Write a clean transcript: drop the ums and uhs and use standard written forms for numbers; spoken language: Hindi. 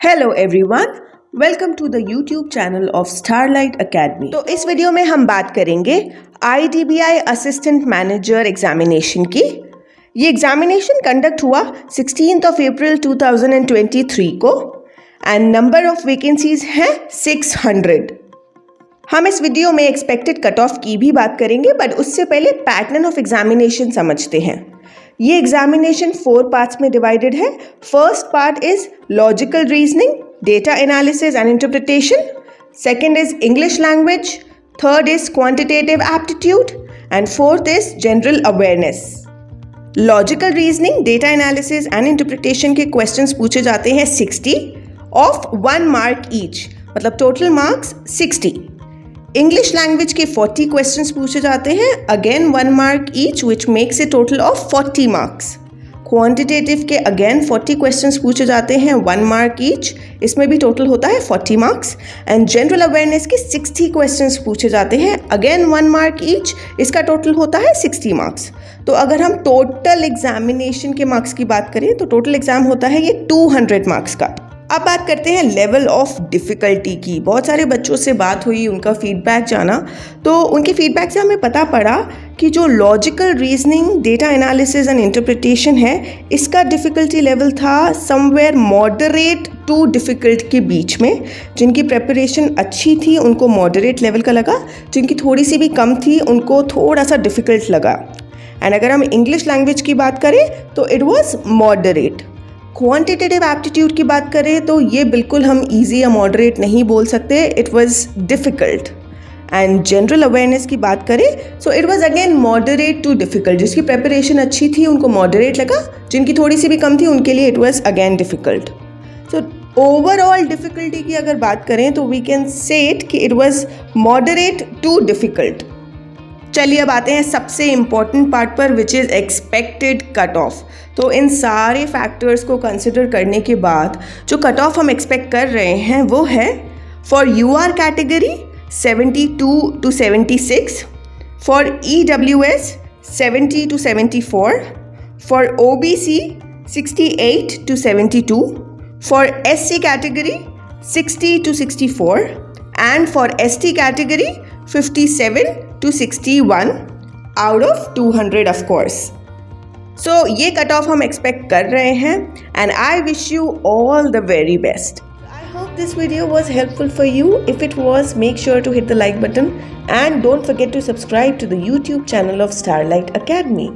Hello everyone, welcome to the YouTube channel of Starlight Academy. तो इस वीडियो में हम बात करेंगे IDBI असिस्टेंट मैनेजर एग्जामिनेशन की। ये एग्जामिनेशन कंडक्ट हुआ 16 अप्रैल 2023 को एंड नंबर ऑफ वैकेंसीज हैं 600। हम इस वीडियो में एक्सपेक्टेड कट ऑफ की भी बात करेंगे, बट उससे पहले पैटर्न ऑफ एग्जामिनेशन समझते हैं। ये एग्जामिनेशन 4 पार्ट्स में डिवाइडेड है। First part is logical reasoning, data analysis and interpretation. Second is English language. Third is quantitative aptitude and fourth is general awareness. Logical reasoning, data analysis and interpretation के क्वेश्चंस पूछे जाते हैं 60 ऑफ 1 मार्क ईच, मतलब टोटल मार्क्स 60। इंग्लिश लैंग्वेज के 40 क्वेश्चंस पूछे जाते हैं, again 1 mark each, which makes a total of 40 marks. Quantitative के अगेन 40 क्वेश्चंस पूछे जाते हैं, 1 मार्क ईच, इसमें भी टोटल होता है 40 मार्क्स। एंड जनरल अवेयरनेस के 60 क्वेश्चंस पूछे जाते हैं, अगेन 1 मार्क ईच, इसका टोटल होता है 60 मार्क्स। तो अगर हम टोटल एग्जामिनेशन के मार्क्स की बात करें तो टोटल एग्जाम होता है ये 200 मार्क्स का। अब बात करते हैं लेवल ऑफ डिफ़िकल्टी की। बहुत सारे बच्चों से बात हुई, उनका फीडबैक जाना, तो उनके फीडबैक से हमें पता पड़ा कि जो logical reasoning, data analysis and interpretation है, इसका डिफ़िकल्टी लेवल था समवेयर मॉडरेट टू डिफ़िकल्ट के बीच में। जिनकी प्रेपरेशन अच्छी थी उनको मॉडरेट लेवल का लगा, जिनकी थोड़ी सी भी कम थी उनको थोड़ा सा डिफ़िकल्ट लगा। एंड अगर हम इंग्लिश लैंग्वेज की बात करें तो it was moderate. Quantitative aptitude की बात करें तो ये बिल्कुल हम इजी या मॉडरेट नहीं बोल सकते, it was difficult. And general awareness की बात करें so it was again moderate too difficult. जिसकी प्रेपरेशन अच्छी थी उनको मॉडरेट लगा, जिनकी थोड़ी सी भी कम थी उनके लिए it was again difficult. So overall difficulty की अगर बात करें तो वी कैन से इट कि it was moderate too difficult. चलिए अब आते हैं सबसे इम्पॉर्टेंट पार्ट पर, which is expected cut off. तो इन सारे फैक्टर्स को कंसिडर करने के बाद जो कट ऑफ हम एक्सपेक्ट कर रहे हैं वो है for UR category 72 to 76, for EWS 70 to 74, for OBC 68 to 72, for SC category 60 to 64 and for ST category 57 to 61 out of 200 of course. So ये कट ऑफ हम एक्सपेक्ट कर रहे हैं and I wish you all the very best. I hope this video was helpful for you. If it was, make sure to hit the like button and don't forget to subscribe to the YouTube channel of Starlight Academy.